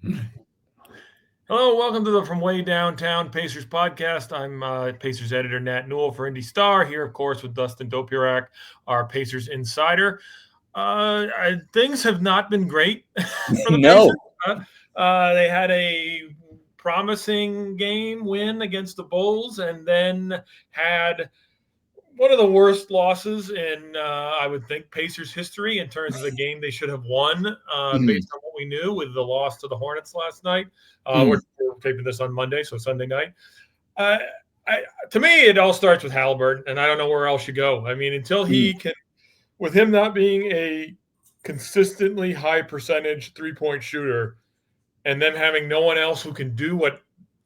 Hello, welcome to the From Way Downtown Pacers podcast. I'm Pacers editor Nat Newell for IndyStar, here, of course, with Dustin Dopirak, our Pacers insider. Things have not been great for the Pacers. No. They had a promising game win against the Bulls and then had one of the worst losses in, I would think, Pacers history in terms of a game they should have won based on what we knew with the loss to the Hornets last night. We're taping this on Monday, so Sunday night. To me, it all starts with Halliburton, and I don't know where else you go. I mean, until he can, with him not being a consistently high percentage three-point shooter, and then having no one else who can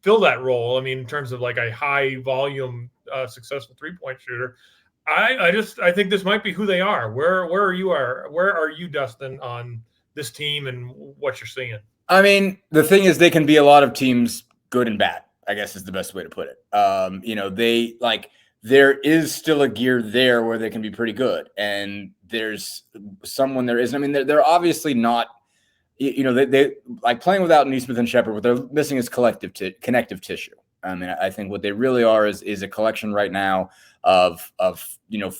fill that role. I mean, in terms of like a high volume, successful three-point shooter, I think this might be who they are. Where are you, Dustin, on this team and what you're seeing? I mean, the thing is, they can be a lot of teams, good and bad, I guess is the best way to put it. There is still a gear there where they can be pretty good, and there's someone there isn't. I mean, they're obviously not. They like playing without Nesmith and Shepherd. What they're missing is connective tissue. I mean, I think what they really are is a collection right now of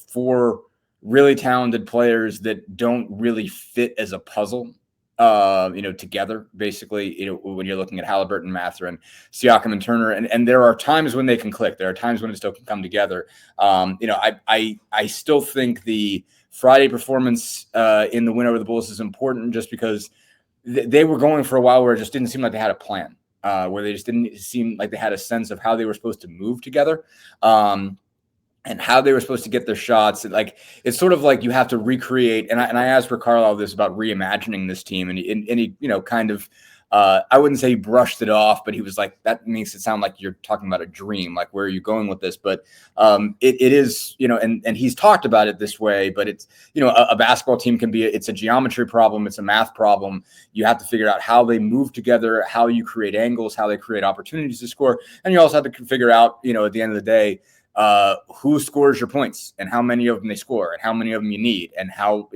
four really talented players that don't really fit as a puzzle. Together, basically, when you're looking at Halliburton, Mathurin, Siakam, and Turner, and there are times when they can click. There are times when it still can come together. I still think the Friday performance in the win over the Bulls is important, just because they were going for a while where it just didn't seem like they had a plan, where they just didn't seem like they had a sense of how they were supposed to move together. And how they were supposed to get their shots. It's sort of like you have to recreate. And I asked Rick Carlisle this about reimagining this team, and he kind of, I wouldn't say he brushed it off, but he was like, that makes it sound like you're talking about a dream. Like, where are you going with this? But it is, and he's talked about it this way, but it's, a basketball team can be, it's a geometry problem. It's a math problem. You have to figure out how they move together, how you create angles, how they create opportunities to score. And you also have to figure out, at the end of the day, who scores your points and how many of them they score and how many of them you need, and how,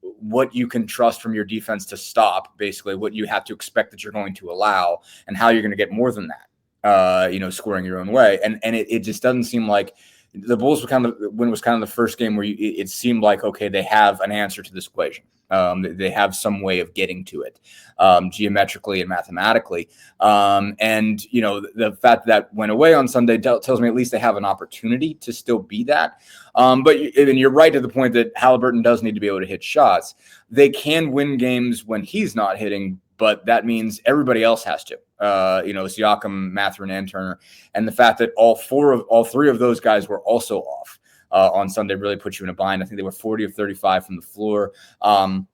what you can trust from your defense to stop, basically what you have to expect that you're going to allow, and how you're going to get more than that, scoring your own way. And it just doesn't seem like the Bulls was kind of the first game where it seemed like, okay, they have an answer to this equation. They have some way of getting to it, geometrically and mathematically. The fact that went away on Sunday tells me at least they have an opportunity to still be that. But you're right to the point that Halliburton does need to be able to hit shots. They can win games when he's not hitting, but that means everybody else has to. Siakam, Mathurin, and Turner, and the fact that all three of those guys were also off on Sunday really put you in a bind. I think they were 40 of 35 from the floor. And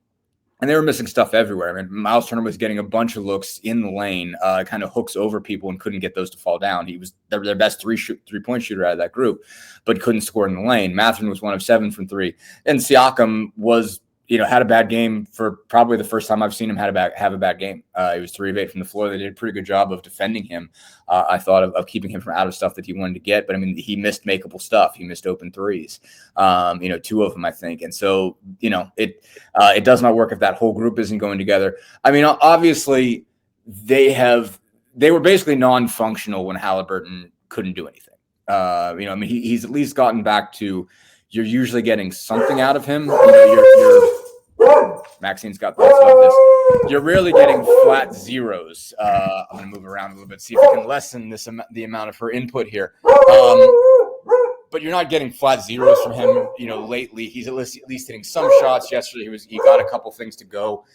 they were missing stuff everywhere. I mean, Miles Turner was getting a bunch of looks in the lane, kind of hooks over people, and couldn't get those to fall down. He was their best three-point shooter out of that group, but couldn't score in the lane. Mathurin was 1 of 7 from 3. And Siakam was, had a bad game for probably the first time I've seen him have a bad game. He was 3 of 8 from the floor. They did a pretty good job of defending him. I thought of keeping him from out of stuff that he wanted to get. But, I mean, he missed makeable stuff. He missed open threes, 2 of them, I think. And so, it does not work if that whole group isn't going together. I mean, obviously, they were basically non-functional when Halliburton couldn't do anything. He's at least gotten back to, you're usually getting something out of him. Maxine's got thoughts about this. You're rarely getting flat zeros. I'm going to move around a little bit, see if I can lessen the amount of her input here. But you're not getting flat zeros from him, lately. He's at least hitting some shots. Yesterday, he got a couple things to go.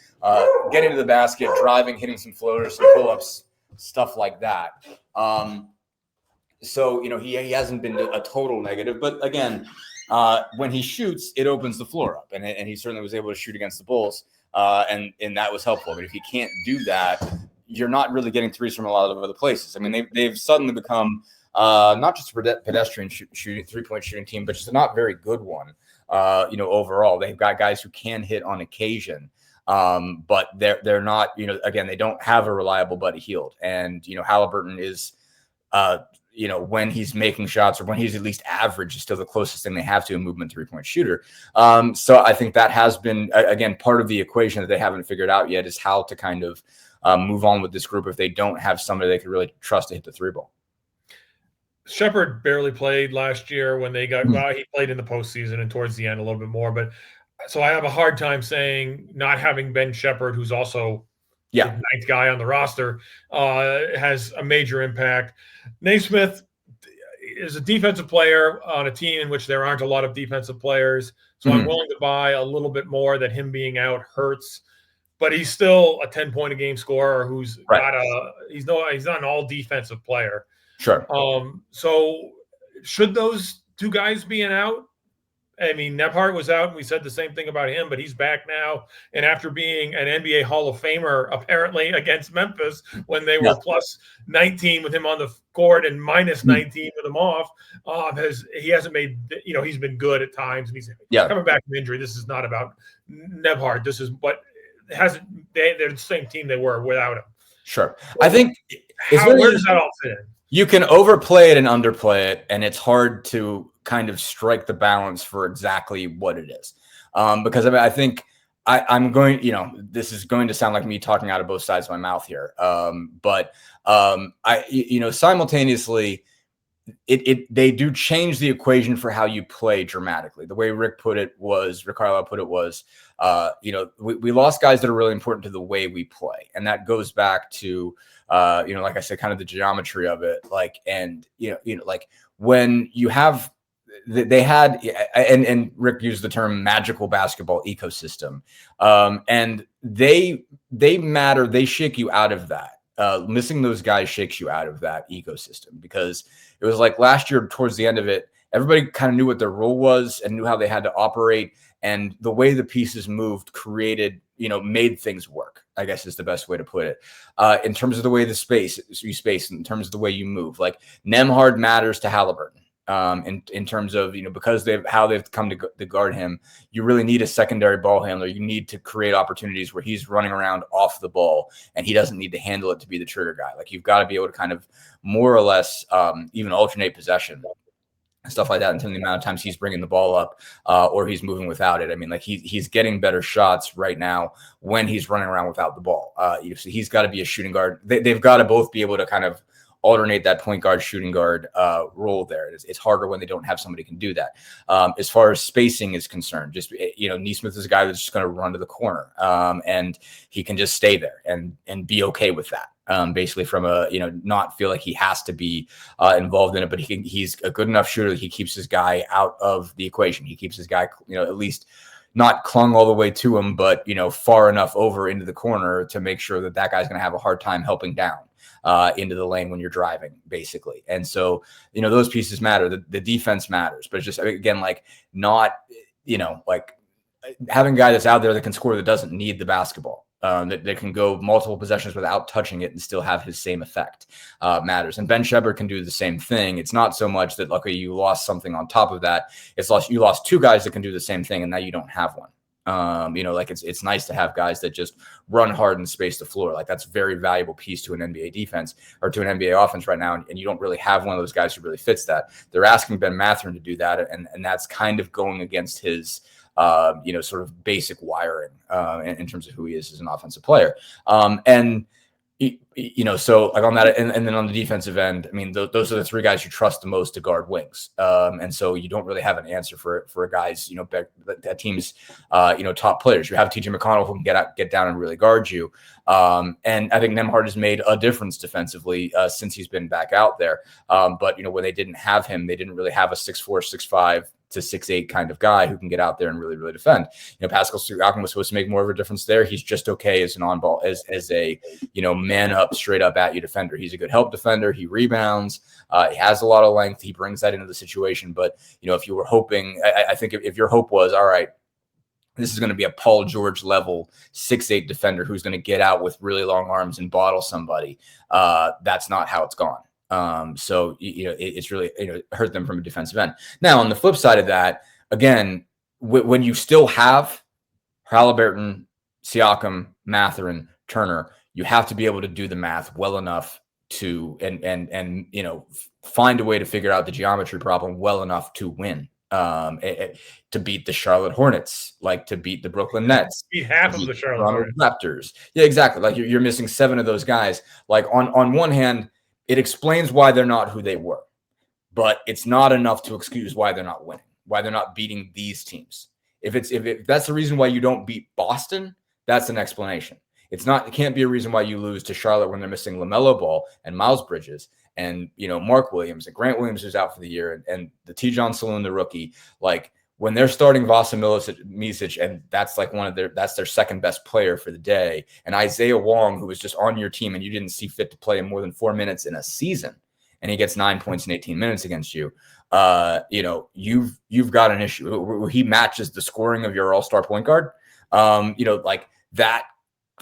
Getting to the basket, driving, hitting some floaters, some pull-ups, stuff like that. So, he hasn't been a total negative. But, again, when he shoots, it opens the floor up, and he certainly was able to shoot against the Bulls, and that was helpful. But if he can't do that, you're not really getting threes from a lot of other places. I mean, they've suddenly become not just a pedestrian shooting, three-point shooting team, but just a not very good one. Overall, they've got guys who can hit on occasion, but they're not. Again, they don't have a reliable Buddy Hield, and Halliburton is. When he's making shots, or when he's at least average, is still the closest thing they have to a movement three-point shooter. So I think that has been, again, part of the equation that they haven't figured out yet, is how to kind of move on with this group if they don't have somebody they could really trust to hit the 3 ball. Shepard barely played last year when they got, well, he played in the postseason and towards the end a little bit more. But so I have a hard time saying not having Ben Shepard, who's also the 9th guy on the roster, has a major impact. Naismith is a defensive player on a team in which there aren't a lot of defensive players. So I'm willing to buy a little bit more that him being out hurts. But he's still a 10-point-a-game scorer who's he's not an all defensive player. Sure. So should those 2 guys be out? I mean, Nebhart was out, and we said the same thing about him, but he's back now. And after being an NBA Hall of Famer, apparently, against Memphis when they were plus 19 with him on the court and minus 19 with him off, he hasn't made, he's been good at times, and he's coming back from injury. This is not about Nebhart. This is what hasn't, they're the same team they were without him. Sure. So I think where does that all fit in? You can overplay it and underplay it, and it's hard to kind of strike the balance for exactly what it is. Because I think I'm going, this is going to sound like me talking out of both sides of my mouth here. But simultaneously, they do change the equation for how you play dramatically. The way Rick Carlisle put it was, we lost guys that are really important to the way we play. And that goes back to, like I said, kind of the geometry of it. Like when you have, they had, and Rick used the term magical basketball ecosystem. And they matter. They shake you out of that. Missing those guys shakes you out of that ecosystem, because it was like last year towards the end of it, everybody kind of knew what their role was and knew how they had to operate. And the way the pieces moved created, made things work, I guess is the best way to put it. In terms of the way you space, in terms of the way you move, like Nembhard matters to Halliburton. In terms of, because how they've come to guard him, you really need a secondary ball handler. You need to create opportunities where he's running around off the ball and he doesn't need to handle it to be the trigger guy. Like, you've got to be able to kind of more or less even alternate possession, stuff like that, in terms of the amount of times he's bringing the ball up or he's moving without it. I mean, like he's getting better shots right now when he's running around without the ball. So he's got to be a shooting guard. They've got to both be able to kind of alternate that point guard, shooting guard role there. It's harder when they don't have somebody who can do that. As far as spacing is concerned, just, Nesmith is a guy that's just going to run to the corner and he can just stay there and be okay with that. Basically from a, not feel like he has to be involved in it, but he's a good enough shooter that he keeps his guy out of the equation. He keeps his guy, at least not clung all the way to him, but, far enough over into the corner to make sure that guy's going to have a hard time helping down into the lane when you're driving, basically. And so, those pieces matter. The defense matters, but it's just, again, like not, like having a guy that's out there that can score, that doesn't need the basketball, that can go multiple possessions without touching it and still have his same effect matters. And Ben Shepard can do the same thing. It's not so much that, luckily, you lost something on top of that. You lost 2 guys that can do the same thing, and now you don't have one. Like it's nice to have guys that just run hard and space the floor. Like, that's a very valuable piece to an NBA defense or to an NBA offense right now. And you don't really have one of those guys who really fits that. They're asking Ben Mathurin to do that. And that's kind of going against his, sort of basic wiring in terms of who he is as an offensive player. So like on that, and then on the defensive end, I mean, those are the 3 guys you trust the most to guard wings. And so you don't really have an answer for guys, that team's, top players. You have TJ McConnell who can get down and really guard you. And I think Nembhard has made a difference defensively since he's been back out there. But, when they didn't have him, they didn't really have a 6'4", 6'5", to 6'8" kind of guy who can get out there and really, really defend. Pascal Siakam was supposed to make more of a difference there. He's just okay as an on-ball, as a, man up, straight up at you defender. He's a good help defender. He rebounds. He has a lot of length. He brings that into the situation. But, if you were hoping, I think if your hope was, all right, this is going to be a Paul George level 6'8" defender who's going to get out with really long arms and bottle somebody, that's not how it's gone. So, it's really, hurt them from a defensive end. Now, on the flip side of that, again, when you still have Halliburton, Siakam, Mathurin, Turner, you have to be able to do the math well enough to, and find a way to figure out the geometry problem well enough to win. to beat the Charlotte Hornets, like to beat the Brooklyn Nets, Beat half of the Charlotte Toronto Hornets. Raptors. Yeah, exactly. Like you're missing 7 of those guys. Like on one hand, it explains why they're not who they were, but it's not enough to excuse why they're not winning, why they're not beating these teams. If that's the reason why you don't beat Boston, that's an explanation. It can't be a reason why you lose to Charlotte when they're missing LaMelo Ball and Miles Bridges and Mark Williams and Grant Williams, who's out for the year, and the T-John Saloon, the rookie. Like when they're starting Vasa Micic, and that's like that's their second best player for the day, and Isaiah Wong, who was just on your team and you didn't see fit to play him more than 4 minutes in a season, and he gets 9 points in 18 minutes against you. You've got an issue where he matches the scoring of your all-star point guard. Like that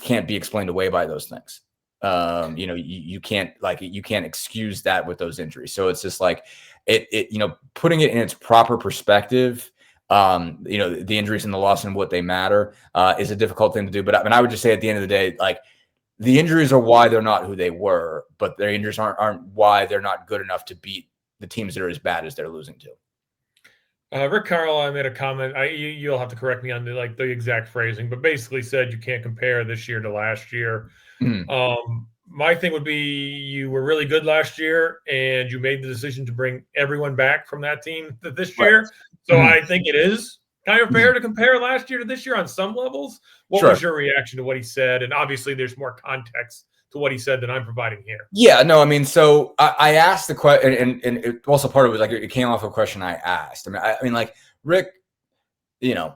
can't be explained away by those things. You can't excuse that with those injuries. So it's just like putting it in its proper perspective. The injuries and the loss and what they matter is a difficult thing to do. But I would just say at the end of the day, like the injuries are why they're not who they were, but their injuries aren't why they're not good enough to beat the teams that are as bad as they're losing to. Rick Carlisle made a comment. You'll have to correct me on the exact phrasing, but basically said you can't compare this year to last year. My thing would be you were really good last year, and you made the decision to bring everyone back from that team this year. Right. So I think it is kind of fair to compare last year to this year on some levels. What was your reaction to what he said? And obviously, there's more context to what he said than I'm providing here. Yeah, no, I mean, so I asked the question, and it also part of it was like it came off a question I asked. I mean, like Rick, if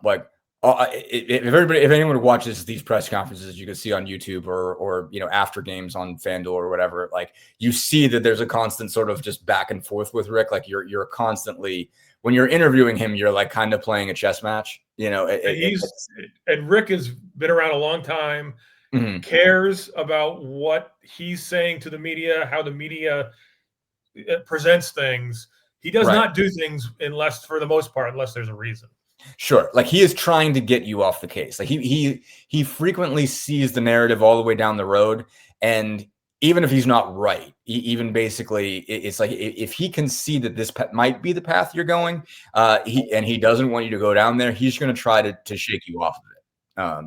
anyone watches these press conferences, you can see on YouTube or after games on FanDuel or whatever, like you see that there's a constant sort of just back and forth with Rick. Like you're constantly, when you're interviewing him, you're like kind of playing a chess match. And Rick has been around a long time. Mm-hmm. Cares about what he's saying to the media, how the media presents things. He does not do things for the most part, unless there's a reason. Sure. Like he is trying to get you off the case. Like he frequently sees the narrative all the way down the road. And even if he's not right, even basically it's like, if he can see that this might be the path you're going, he doesn't want you to go down there, he's going to try to shake you off of it.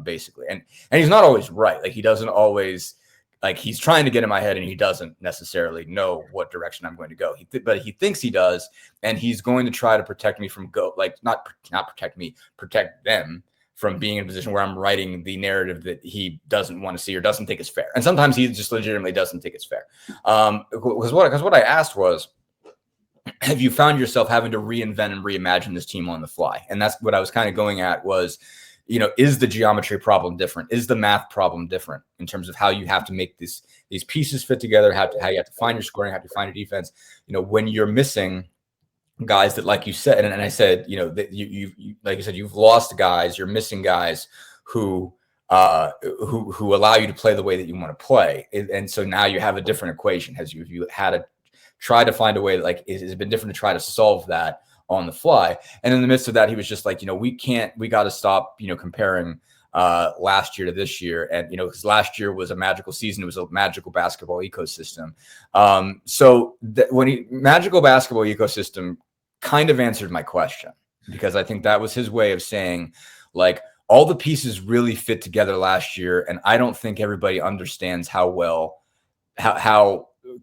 Basically. And he's not always right. Like he doesn't always, like he's trying to get in my head and he doesn't necessarily know what direction I'm going to go. But he thinks he does. And he's going to try to protect me from not protect me, protect them from being in a position where I'm writing the narrative that he doesn't want to see or doesn't think is fair. And sometimes he just legitimately doesn't think it's fair. Because what I asked was, have you found yourself having to reinvent and reimagine this team on the fly? And that's what I was kind of going at was, is the geometry problem different? Is the math problem different in terms of how you have to make these pieces fit together? How you have to find your scoring, how to find your defense? When you're missing guys that, like you said, and I said, that you like you said, you've lost guys, you're missing guys who allow you to play the way that you want to play, and so now you have a different equation. You had to try to find a way that, like, it's been different to try to solve that on the fly. And in the midst of that, he was just like, we got to stop, comparing last year to this year. And, because last year was a magical season. It was a magical basketball ecosystem. Magical basketball ecosystem kind of answered my question, because I think that was his way of saying, like, all the pieces really fit together last year. And I don't think everybody understands how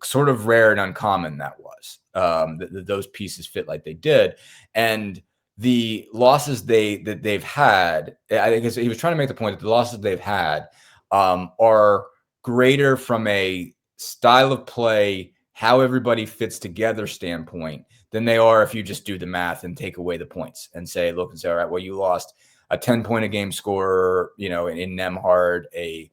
sort of rare and uncommon that was, that those pieces fit like they did. And the losses that they've had, I think he was trying to make the point that the losses they've had are greater from a style of play, how everybody fits together standpoint, than they are if you just do the math and take away the points and say, all right, well, you lost a 10-point a game scorer, in Nembhard, a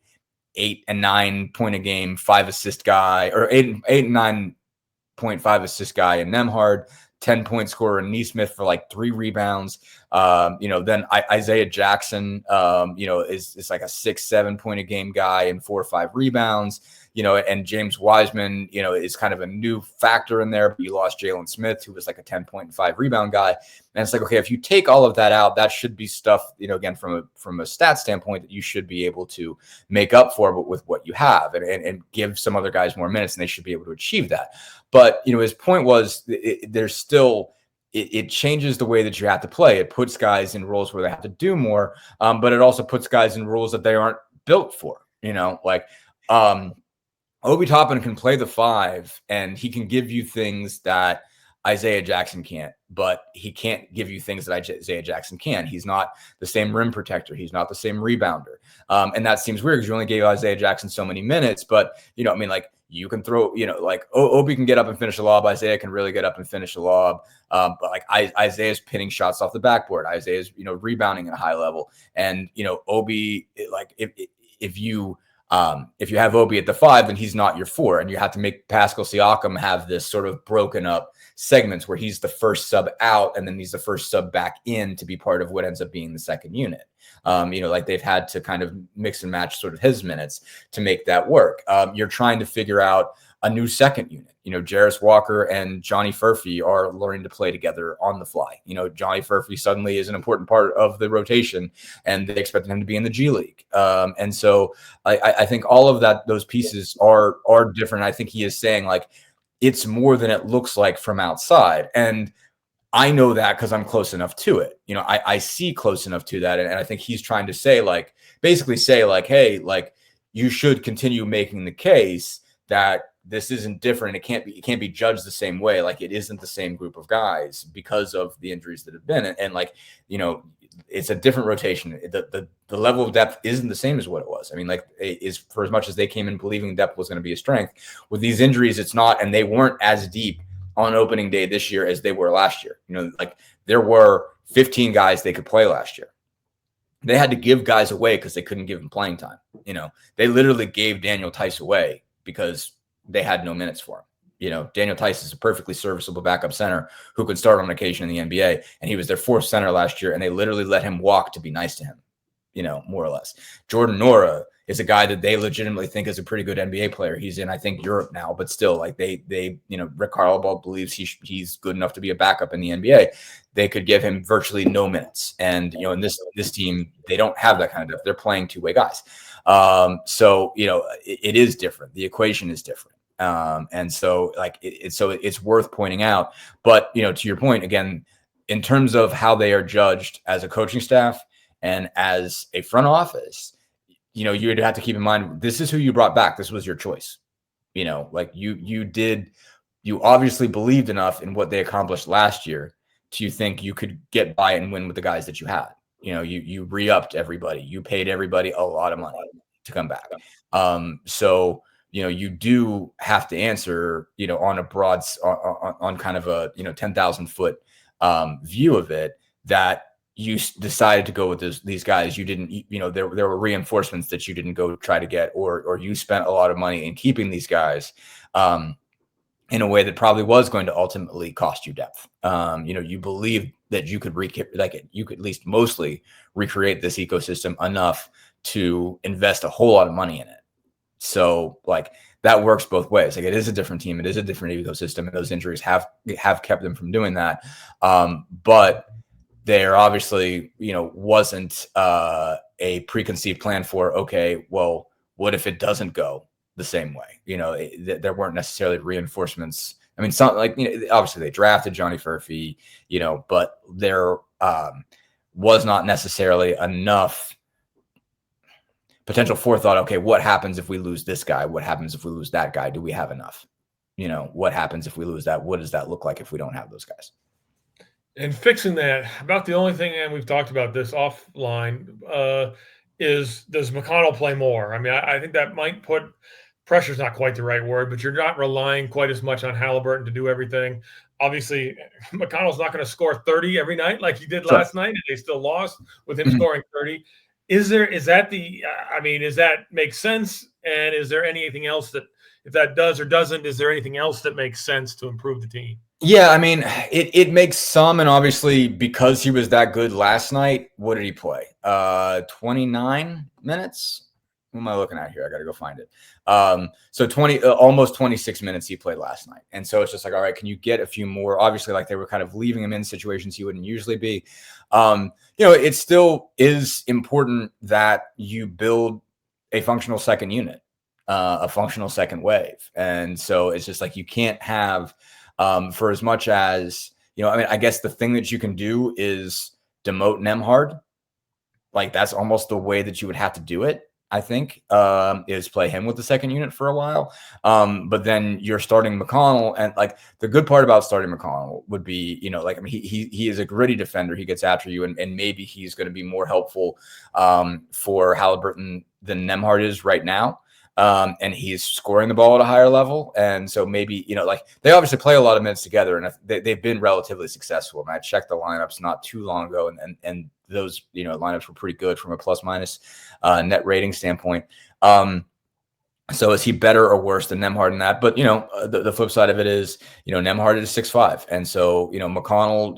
8 and 9 point a game, 5 assist guy, or 8 and 9.5 assist guy in Nembhard, 10-point scorer in Nesmith for like 3 rebounds. Then Isaiah Jackson, is like a 6-7 point a game guy and 4 or 5 rebounds. And James Wiseman, is kind of a new factor in there. But you lost Jalen Smith, who was like a 10.5 rebound guy. And it's like, okay, if you take all of that out, that should be stuff, again, from a stat standpoint, that you should be able to make up for, but with what you have, and give some other guys more minutes, and they should be able to achieve that. But, his point was, there's still it changes the way that you have to play. It puts guys in roles where they have to do more, but it also puts guys in roles that they aren't built for. Obi Toppin can play the 5, and he can give you things that Isaiah Jackson can't, but he can't give you things that Isaiah Jackson can. He's not the same rim protector. He's not the same rebounder. And that seems weird because you only gave Isaiah Jackson so many minutes, but you can throw, Obi can get up and finish a lob. Isaiah can really get up and finish a lob. But like Isaiah's pinning shots off the backboard. Isaiah's, rebounding at a high level. And, Obi, like if you have Obi at the 5, then he's not your 4. And you have to make Pascal Siakam have this sort of broken up segments where he's the first sub out and then he's the first sub back in to be part of what ends up being the second unit. Like they've had to kind of mix and match sort of his minutes to make that work. You're trying to figure out a new second unit. Jarris Walker and Johnny Furphy are learning to play together on the fly. Johnny Furphy suddenly is an important part of the rotation, and they expect him to be in the G League. And so I think all of those pieces are different. I think he is saying like it's more than it looks like from outside, and I know that because I'm close enough to it. I see close enough to that, and I think he's trying to say basically say hey, like you should continue making the case that this isn't different. It can't be judged the same way. Like it isn't the same group of guys because of the injuries that have been. And it's a different rotation. The level of depth isn't the same as what it was. I mean, is for as much as they came in believing depth was going to be a strength, with these injuries, it's not, and they weren't as deep on opening day this year as they were last year. There were 15 guys they could play last year. They had to give guys away because they couldn't give them playing time. They literally gave Daniel Tice away because they had no minutes for him. Daniel Tice is a perfectly serviceable backup center who could start on occasion in the NBA, and he was their 4th center last year, and they literally let him walk to be nice to him, more or less. Jordan Nora is a guy that they legitimately think is a pretty good NBA player. He's in, I think, Europe now, but still, like they Rick Carlisle believes he's good enough to be a backup in the NBA. They could give him virtually no minutes, and in this team, they don't have that kind of depth. They're playing 2-way guys. So it is different. The equation is different. And so it's worth pointing out, but to your point again, in terms of how they are judged as a coaching staff and as a front office, you'd have to keep in mind, this is who you brought back. This was your choice. You obviously believed enough in what they accomplished last year to think you could get by and win with the guys that you had. You re-upped everybody. You paid everybody a lot of money to come back. So you do have to answer, on a broad, on kind of a, 10,000 foot view of it, that you decided to go with these guys. You didn't, there were reinforcements that you didn't go try to get, or you spent a lot of money in keeping these guys in a way that probably was going to ultimately cost you depth. You believe that you could you could at least mostly recreate this ecosystem enough to invest a whole lot of money in it. So that works both ways. It is a different team. It is a different ecosystem, and those injuries have kept them from doing that. But there obviously, wasn't a preconceived plan for, okay, well, what if it doesn't go the same way? There weren't necessarily reinforcements. I mean, obviously they drafted Johnny Furphy, but there was not necessarily enough potential forethought. Okay, what happens if we lose this guy? What happens if we lose that guy? Do we have enough? What happens if we lose that? What does that look like if we don't have those guys? And fixing that, about the only thing, and we've talked about this offline, is does McConnell play more? I mean, I think that might put pressure's not quite the right word, but you're not relying quite as much on Halliburton to do everything. Obviously, McConnell's not going to score 30 every night like he did last night, and they still lost with him scoring 30. Does that make sense? And is there anything else that, if that does or doesn't, is there anything else that makes sense to improve the team? Yeah, I mean, it makes some, and obviously because he was that good last night, what did he play? 29 minutes? What am I looking at here? I got to go find it. So almost 26 minutes he played last night. And so it's just all right, can you get a few more? Obviously, they were kind of leaving him in situations he wouldn't usually be. It still is important that you build a functional second unit, a functional second wave. And so it's just you can't have, for as much as, I mean, I guess the thing that you can do is demote Nembhard. Like that's almost the way that you would have to do it, I think, is play him with the second unit for a while. But then you're starting McConnell, and like the good part about starting McConnell would be, like, I mean, he is a gritty defender. He gets after you, and maybe he's going to be more helpful for Halliburton than Nembhard is right now. And he's scoring the ball at a higher level. And so maybe, like they obviously play a lot of minutes together, and they've been relatively successful. And I checked the lineups not too long ago, and those, lineups were pretty good from a plus minus net rating standpoint. So is he better or worse than Nembhard in that? But, the flip side of it is, Nembhard is 6'5". And so, McConnell,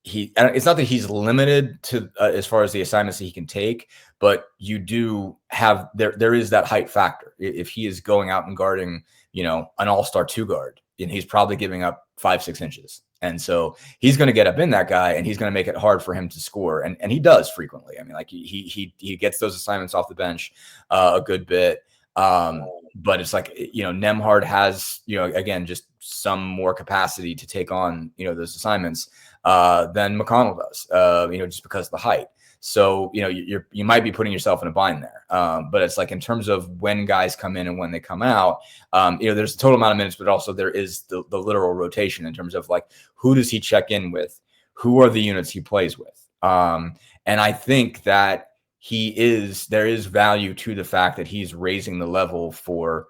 it's not that he's limited to as far as the assignments that he can take, but you do have there is that height factor. If he is going out and guarding, an all-star 2 guard, and he's probably giving up 5-6 inches. And so he's going to get up in that guy, and he's going to make it hard for him to score. And he does frequently. I mean, like he gets those assignments off the bench a good bit. But it's like, Nembhard has, again, just some more capacity to take on, those assignments than McConnell does, just because of the height. So, you might be putting yourself in a bind there. But it's like in terms of when guys come in and when they come out, there's a total amount of minutes, but also there is the literal rotation in terms of like, who does he check in with? Who are the units he plays with? And I think that there is value to the fact that he's raising the level for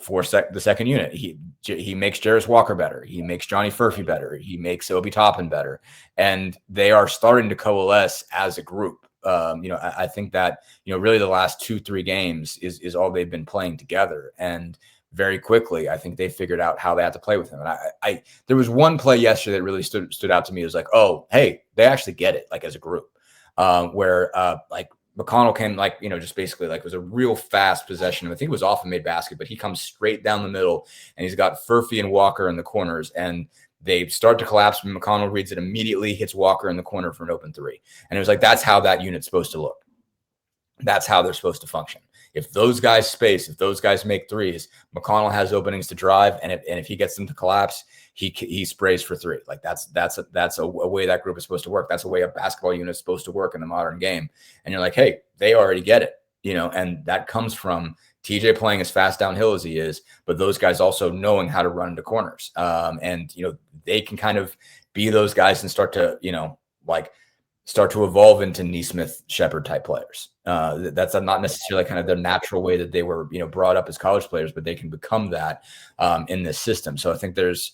the second unit. He makes Jarris Walker better. He makes Johnny Furphy better. He makes Obi Toppin better. And they are starting to coalesce as a group. I think that, really the last 2-3 games is all they've been playing together. And very quickly, I think they figured out how they had to play with him. And there was one play yesterday that really stood out to me. It was like, oh, hey, they actually get it, like as a group, where like McConnell came, like, just basically like it was a real fast possession. I think it was off a mid basket, but he comes straight down the middle, and he's got Furphy and Walker in the corners, and they start to collapse. And McConnell reads it immediately, hits Walker in the corner for an open 3. And it was like, that's how that unit's supposed to look. That's how they're supposed to function. If those guys space, if those guys make threes, McConnell has openings to drive, and if he gets them to collapse, he sprays for 3. Like that's a way that group is supposed to work. That's a way a basketball unit is supposed to work in the modern game. And you're like, hey, they already get it, and that comes from TJ playing as fast downhill as he is, but those guys also knowing how to run into corners. And they can kind of be those guys and start to evolve into Nesmith Shepherd type players. That's not necessarily kind of their natural way that they were, brought up as college players, but they can become that in this system. So I think there's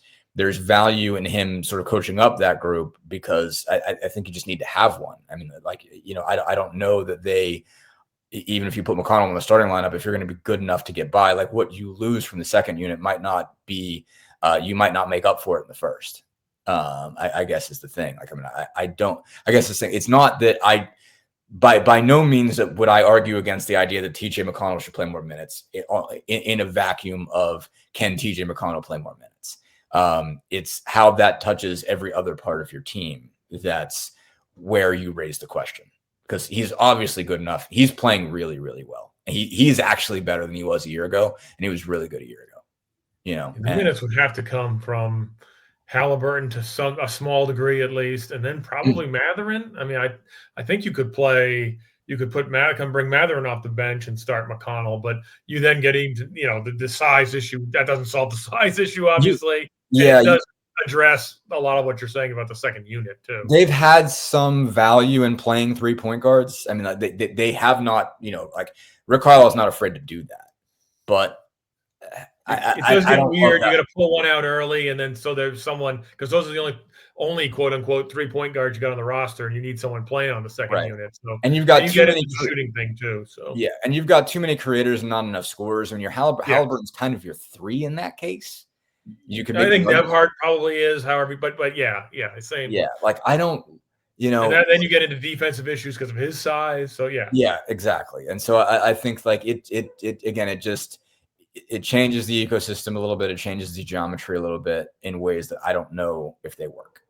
value in him sort of coaching up that group, because I think you just need to have one. I mean, like, I don't know that they, even if you put McConnell in the starting lineup, if you're going to be good enough to get by, like what you lose from the second unit might not be, you might not make up for it in the first. I guess is the thing. Like, I mean, I guess the thing, it's not that by no means would I argue against the idea that TJ McConnell should play more minutes in a vacuum of, can TJ McConnell play more minutes? It's how that touches every other part of your team. That's where you raise the question, because he's obviously good enough. He's playing really, really well. He's actually better than he was a year ago, and he was really good a year ago. The minutes would have to come from Halliburton to a small degree at least, and then probably Mathurin. I mean, I think you could bring Mathurin off the bench and start McConnell, but you then get into the size issue. That doesn't solve the size issue, obviously. It does address a lot of what you're saying about the second unit too. They've had some value in playing 3-point guards. I mean, they have not, like Rick Carlisle's not afraid to do that, but it does get weird. You got to pull one out early, and then so there's someone, because those are the only quote unquote 3-point guards you got on the roster, and you need someone playing on the second unit. So and you've got too many shooting thing too. So yeah, and you've got too many creators and not enough scorers. I mean, your Halliburton's kind of your 3 in that case. You could. I think Nembhard probably is, however, but yeah, same. Yeah, like I don't. And then you get into defensive issues because of his size. So yeah, exactly. And so I think like it again, it changes the ecosystem a little bit. It changes the geometry a little bit in ways that I don't know if they work.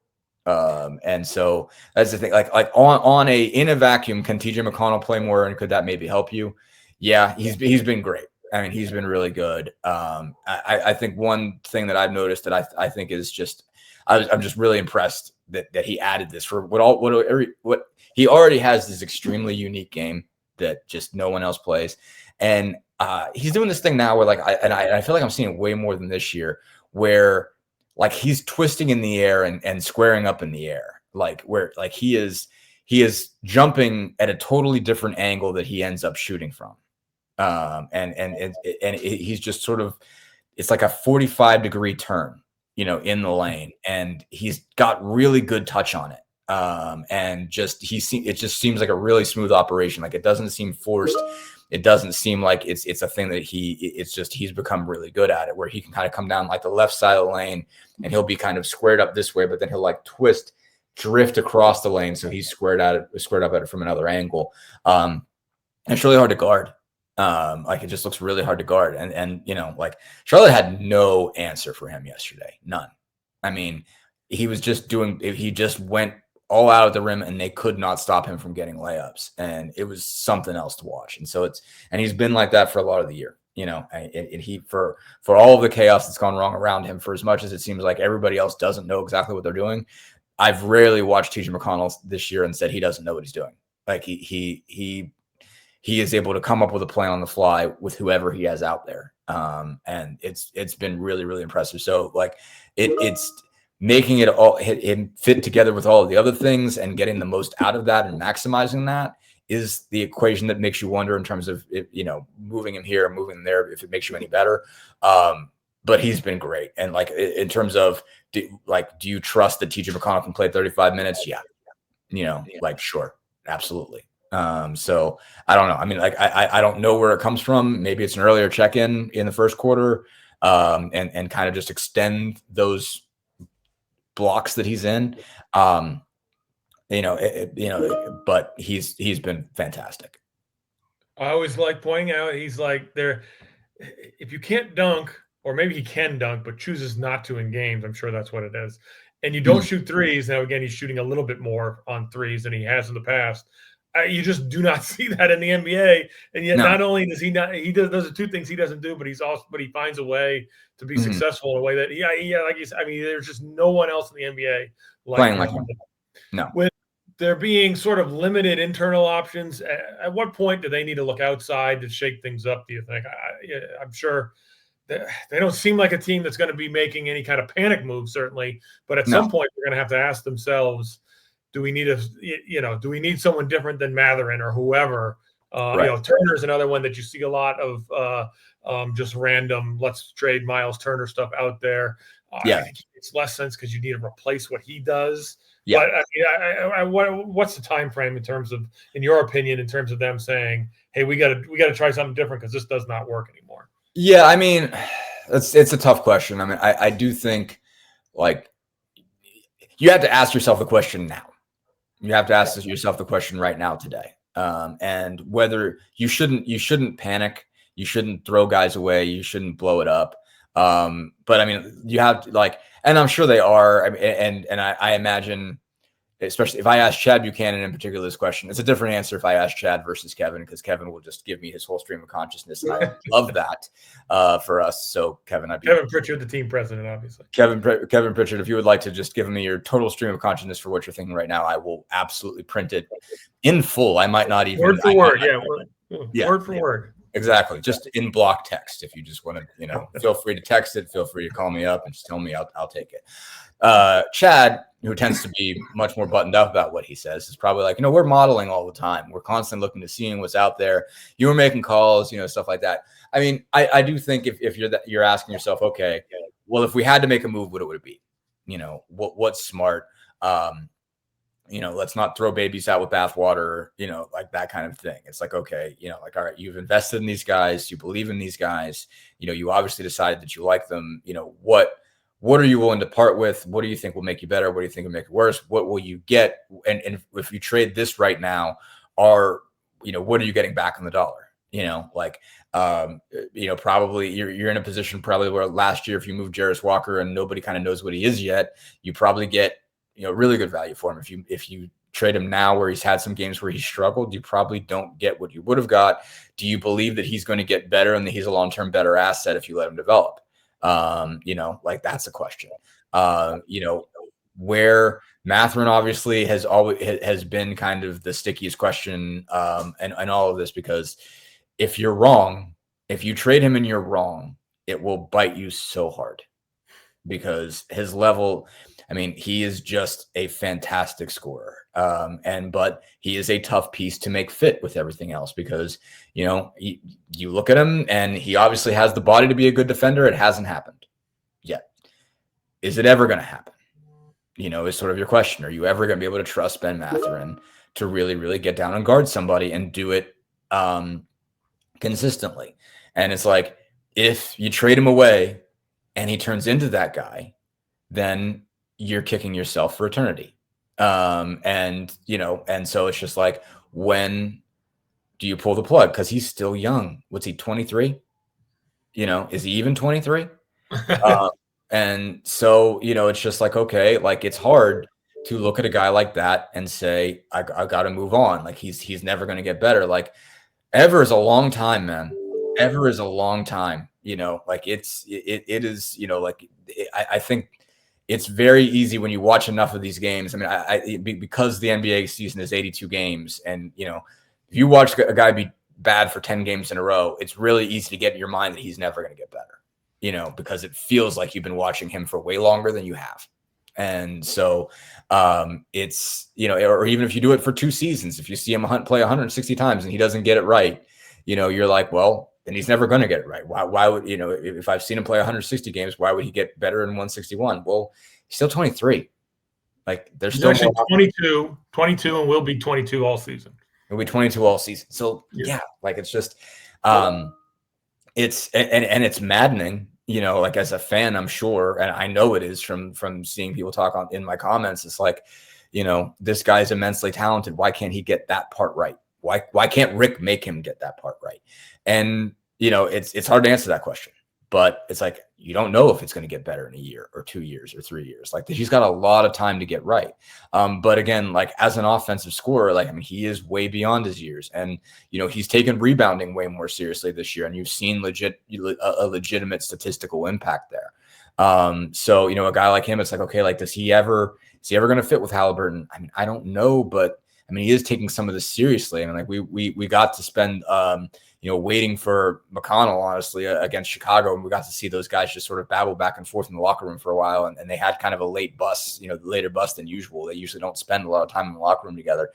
And so that's the thing. Like in a vacuum, can TJ McConnell play more, and could that maybe help you? Yeah, he's been great. I mean, he's been really good. I think one thing that I've noticed that I think is just I'm just really impressed that he added this for what he already has this extremely unique game that just no one else plays, and he's doing this thing now where like I feel like I'm seeing it way more than this year, where like he's twisting in the air and squaring up in the air, like where like he is jumping at a totally different angle that he ends up shooting from. He's just sort of, it's like a 45-degree turn, in the lane, and he's got really good touch on it. And just it just seems like a really smooth operation. Like it doesn't seem forced. It doesn't seem like it's a thing that he's become really good at it, where he can kind of come down like the left side of the lane and he'll be kind of squared up this way, but then he'll like drift across the lane. So he's squared up at it from another angle. It's really hard to guard. Like it just looks really hard to guard. And like Charlotte had no answer for him yesterday. None. I mean, he just went all out at the rim and they could not stop him from getting layups. And it was something else to watch. And he's been like that for a lot of the year, for all of the chaos that's gone wrong around him, for as much as it seems like everybody else doesn't know exactly what they're doing. I've rarely watched TJ McConnell this year and said he doesn't know what he's doing. Like he is able to come up with a plan on the fly with whoever he has out there. And it's been really, really impressive. So like it's making it all him fit together with all of the other things and getting the most out of that and maximizing that is the equation that makes you wonder in terms of, moving him here, moving him there, if it makes you any better. But he's been great. And like, in terms of do you trust that TJ McConnell can play 35 minutes? Yeah. Like, sure. Absolutely. So I don't know. I mean, like, I don't know where it comes from. Maybe it's an earlier check-in in the first quarter, and kind of just extend those blocks that he's in. But he's been fantastic. I always like pointing out he's like there. If you can't dunk, or maybe he can dunk, but chooses not to in games, I'm sure that's what it is. And you don't shoot threes. Now, again, he's shooting a little bit more on threes than he has in the past. You just do not see that in the NBA. And yet, not only does he not, he does those are two things he doesn't do, but he finds a way to be successful in a way that, like you said, I mean, there's just no one else in the NBA playing like him. No. With there being sort of limited internal options, at what point do they need to look outside to shake things up, do you think? I'm sure they don't seem like a team that's going to be making any kind of panic move, certainly. But at some point, they're going to have to ask themselves, do we need someone different than Mathurin or whoever? Turner's another one that you see a lot of just random, let's trade Miles Turner stuff out there. I think it's less sense because you need to replace what he does. Yeah. But what's the time frame in your opinion, in terms of them saying, hey, we got to try something different because this does not work anymore? Yeah, I mean, it's a tough question. I mean, I do think like you have to ask yourself the question now. You have to ask yourself the question right now today. And whether you shouldn't panic, you shouldn't throw guys away, you shouldn't blow it up. But I mean, you have to and I'm sure they are. I mean, and I imagine, especially if I ask Chad Buchanan in particular this question, it's a different answer if I ask Chad versus Kevin, because Kevin will just give me his whole stream of consciousness, and I love that for us. So Kevin Pritchard, the team president, obviously. Kevin Pritchard, if you would like to just give me your total stream of consciousness for what you're thinking right now, I will absolutely print it in full. I might not even word for word, word for word. Exactly. Just in block text. If you just want to, feel free to text it. Feel free to call me up and just tell me. I'll take it. Chad, who tends to be much more buttoned up about what he says, is probably like, we're modeling all the time. We're constantly looking to seeing what's out there. You were making calls, stuff like that. I mean, I do think if you're asking yourself, okay, well, if we had to make a move, what would it be? What's smart? Let's not throw babies out with bathwater, like that kind of thing. It's like, okay, all right, you've invested in these guys, you believe in these guys, you obviously decided that you like them. What are you willing to part with? What do you think will make you better? What do you think will make it worse? What will you get? And if you trade this right now, what are you getting back on the dollar? Probably you're in a position probably where last year, if you move Jarris Walker and nobody kind of knows what he is yet, you probably get, really good value for him. If you trade him now where he's had some games where he struggled, you probably don't get what you would have got. Do you believe that he's going to get better and that he's a long-term better asset if you let him develop? Like that's a question. Where Matherin obviously has been kind of the stickiest question and all of this, because if you're wrong, if you trade him and you're wrong, it will bite you so hard because his level, I mean, he is just a fantastic scorer. But he is a tough piece to make fit with everything else because, you look at him and he obviously has the body to be a good defender. It hasn't happened yet. Is it ever going to happen? Is sort of your question. Are you ever going to be able to trust Ben Matherin to really, really get down and guard somebody and do it consistently? And it's like, if you trade him away and he turns into that guy, then you're kicking yourself for eternity. And so it's just like, when do you pull the plug? Because he's still young. What's he, 23? Is he even 23? And so, it's just like, okay, like it's hard to look at a guy like that and say, I got to move on. Like he's never going to get better. Like ever is a long time, man. Ever is a long time, like it is, I think it's very easy when you watch enough of these games. I mean, because the NBA season is 82 games and, if you watch a guy be bad for 10 games in a row, it's really easy to get in your mind that he's never going to get better, because it feels like you've been watching him for way longer than you have. And so it's, or even if you do it for 2 seasons, if you see him play 160 times and he doesn't get it right, you're like, well, then he's never going to get it right. Why would, if I've seen him play 160 games, why would he get better in 161? Well, he's still 23. Like there's He's still actually 22 and will be 22 all season. He'll be 22 all season. So yeah, like it's just, it's maddening, like as a fan, I'm sure. And I know it is from seeing people talk in my comments. It's like, this guy's immensely talented. Why can't he get that part right? Why can't Rick make him get that part right? And, it's hard to answer that question, but it's like, you don't know if it's going to get better in a year or 2 years or 3 years. Like he's got a lot of time to get right. But again, like as an offensive scorer, like, I mean, he is way beyond his years and, he's taken rebounding way more seriously this year. And you've seen a legitimate statistical impact there. So, a guy like him, it's like, okay, like, is he ever going to fit with Halliburton? I mean, I don't know, but I mean, he is taking some of this seriously. I mean, like we got to spend, waiting for McConnell, honestly, against Chicago. And we got to see those guys just sort of babble back and forth in the locker room for a while. And they had kind of a late bus, later bus than usual. They usually don't spend a lot of time in the locker room together.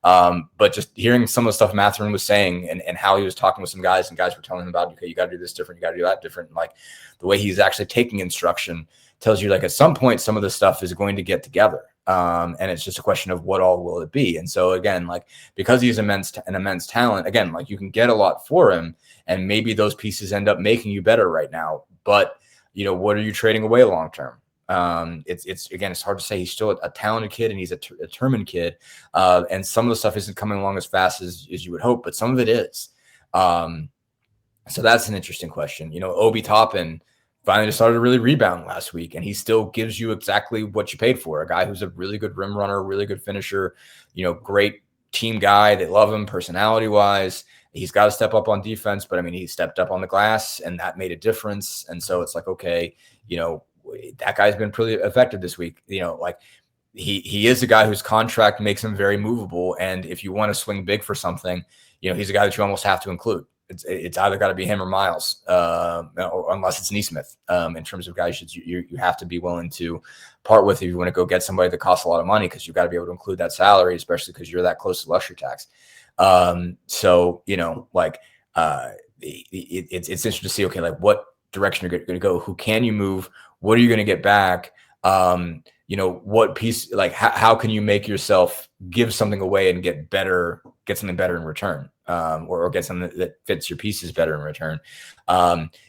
But just hearing some of the stuff Matherin was saying and how he was talking with some guys and guys were telling him about, okay, you got to do this different. You got to do that different. Like the way he's actually taking instruction tells you like at some point, some of this stuff is going to get together. And it's just a question of what all will it be. And so again, like because he's an immense talent, again, like you can get a lot for him and maybe those pieces end up making you better right now. But what are you trading away long term? It's hard to say. He's still a talented kid and he's a determined kid. And some of the stuff isn't coming along as fast as you would hope, but some of it is. So that's an interesting question. Obi Toppin finally started to really rebound last week, and he still gives you exactly what you paid for. A guy who's a really good rim runner, really good finisher, great team guy. They love him personality-wise. He's got to step up on defense, but I mean, he stepped up on the glass, and that made a difference. And so it's like, okay, that guy's been pretty effective this week. Like he is a guy whose contract makes him very movable, and if you want to swing big for something, he's a guy that you almost have to include. It's either got to be him or Miles, or unless it's Neesmith. In terms of guys you have to be willing to part with if you want to go get somebody that costs a lot of money, because you've got to be able to include that salary, especially because you're that close to luxury tax. So it's interesting to see, okay, like what direction you're going to go. Who can you move? What are you going to get back? What piece, like how can you make yourself give something away and get something better in return, or get something that fits your pieces better in return.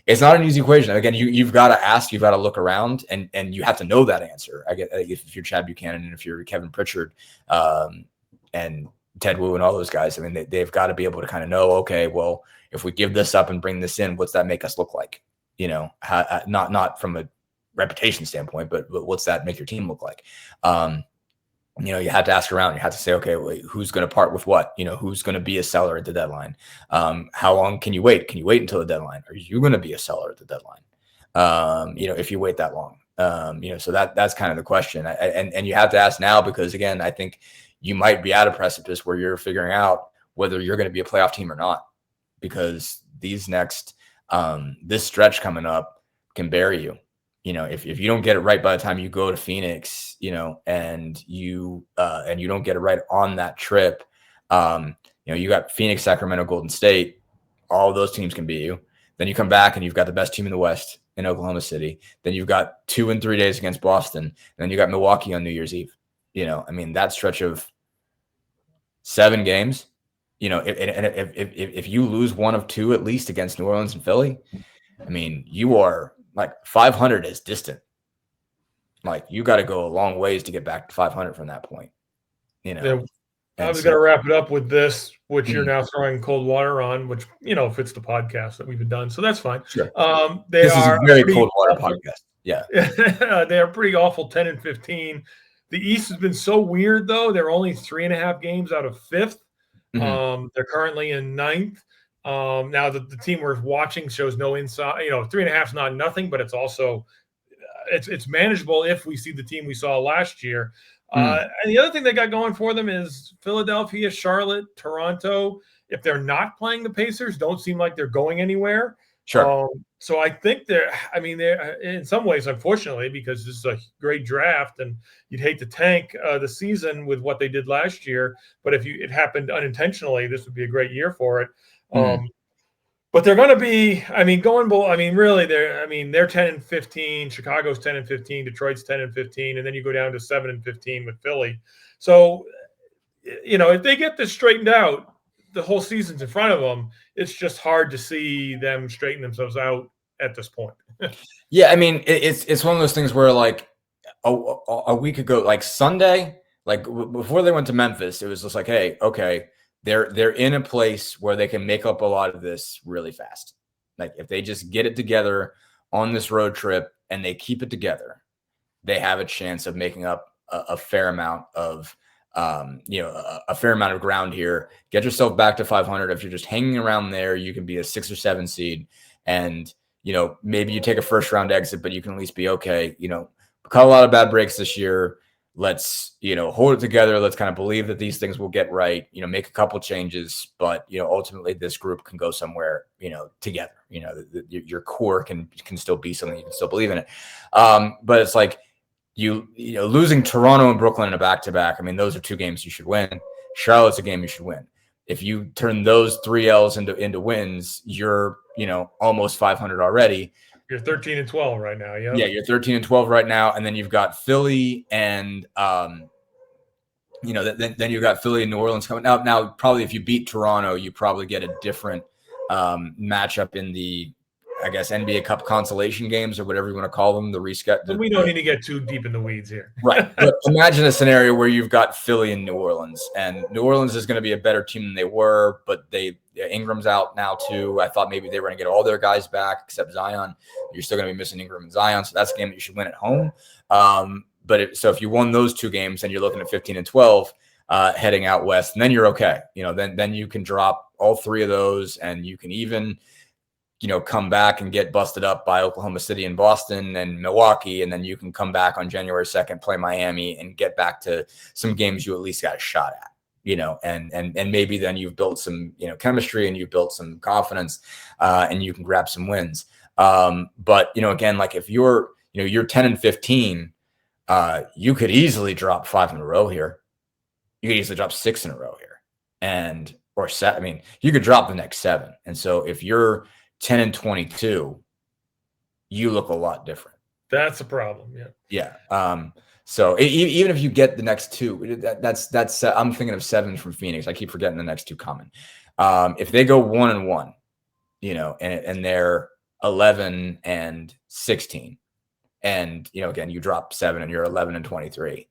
It's not an easy equation. Again, you've got to ask, you've got to look around, and you have to know that answer. I get if you're Chad Buchanan and if you're Kevin Pritchard, and Ted Wu and all those guys. I mean, they've got to be able to kind of know, okay, well, if we give this up and bring this in, what's that make us look like? Not from a reputation standpoint, but what's that make your team look like? You have to ask around. You have to say, okay, wait, who's going to part with what? Who's going to be a seller at the deadline? How long can you wait? Can you wait until the deadline? Are you going to be a seller at the deadline? If you wait that long, so that's kind of the question. And you have to ask now, because again, I think you might be at a precipice where you're figuring out whether you're going to be a playoff team or not, because these this stretch coming up can bury you. If you don't get it right by the time you go to Phoenix, and you don't get it right on that trip, you got Phoenix, Sacramento, Golden State, all of those teams can beat you. Then you come back and you've got the best team in the West in Oklahoma City. Then you've got 2 and 3 days against Boston. And then you got Milwaukee on New Year's Eve. That stretch of 7 games, if you lose 1 of 2 at least against New Orleans and Philly, you are like 500 is distant. Like, you got to go a long ways to get back to 500 from that point. Yeah, I was going to wrap it up with this, which you're now throwing cold water on, which fits the podcast that we've done, so that's fine. Sure. This is a very cold water podcast. Yeah, they are pretty awful, 10-15. The East has been so weird, though. They're only 3.5 games out of 5th. Mm-hmm. They're currently in 9th. Now the team we're watching shows no inside. 3.5 is not nothing, but it's also it's manageable if we see the team we saw last year. And the other thing they got going for them is Philadelphia, Charlotte, Toronto. If they're not playing the Pacers, don't seem like they're going anywhere. Sure. So I think they're in some ways, unfortunately, because this is a great draft and you'd hate to tank the season with what they did last year. But if it happened unintentionally, this would be a great year for it. But they're going to be, really, they're 10-15. Chicago's 10-15. Detroit's 10-15, and then you go down to 7-15 with Philly. So, if they get this straightened out, the whole season's in front of them. It's just hard to see them straighten themselves out at this point. Yeah, it's one of those things where, like, a week ago, like Sunday, like before they went to Memphis, it was just like, hey, okay. They're in a place where they can make up a lot of this really fast. Like, if they just get it together on this road trip and they keep it together, they have a chance of making up a fair amount of, a fair amount of ground here. Get yourself back to 500. If you're just hanging around there, you can be a 6 or 7 seed, and maybe you take a first round exit, but you can at least be okay. Caught a lot of bad breaks this year. Let's, hold it together. Let's kind of believe that these things will get right, make a couple changes, but, ultimately this group can go somewhere, together, your core can still be something, you can still believe in it. But it's like, losing Toronto and Brooklyn in a back-to-back. Those are 2 games you should win. Charlotte's a game you should win. If you turn those 3 L's into wins, you're, almost 500 already. You're 13-12 right now. Yeah. Yeah, you're 13-12 right now, and then you've got Philly and then you've got Philly and New Orleans coming out. Now, probably if you beat Toronto, you probably get a different matchup in the, I guess, NBA Cup consolation games or whatever you want to call them. The reschedule. We don't need to get too deep in the weeds here, right? But imagine a scenario where you've got Philly and New Orleans, and New Orleans is going to be a better team than they were, but Ingram's out now too. I thought maybe they were going to get all their guys back except Zion. You're still going to be missing Ingram and Zion, so that's a game that you should win at home. So if you won those 2 games, then you're looking at 15-12 heading out west, and then you're okay. Then you can drop all 3 of those, and you can even come back and get busted up by Oklahoma City and Boston and Milwaukee, and then you can come back on January 2nd, play Miami, and get back to some games you at least got a shot at. And maybe then you've built some, chemistry, and you've built some confidence, and you can grab some wins. But, again, like if you're 10-15, you could easily drop 5 in a row here. You could easily drop 6 in a row here, or 7. You could drop the next 7. And so if you're 10-22, you look a lot different. That's a problem. Yeah. Yeah. So even if you get the next 2, that's I'm thinking of 7 from Phoenix. I keep forgetting the next 2 coming. If they go 1-1, and they're 11-16, and again you drop 7 and you're 11-23,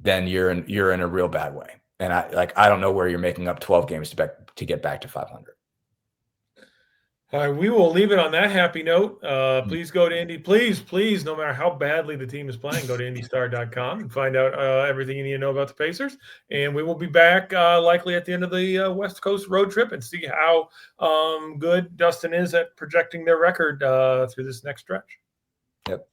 then you're in a real bad way. And I don't know where you're making up 12 games to get back to 500. All right, we will leave it on that happy note. Please go to Indy. Please, no matter how badly the team is playing, go to IndyStar.com and find out everything you need to know about the Pacers. And we will be back likely at the end of the West Coast road trip and see how good Dustin is at projecting their record through this next stretch. Yep.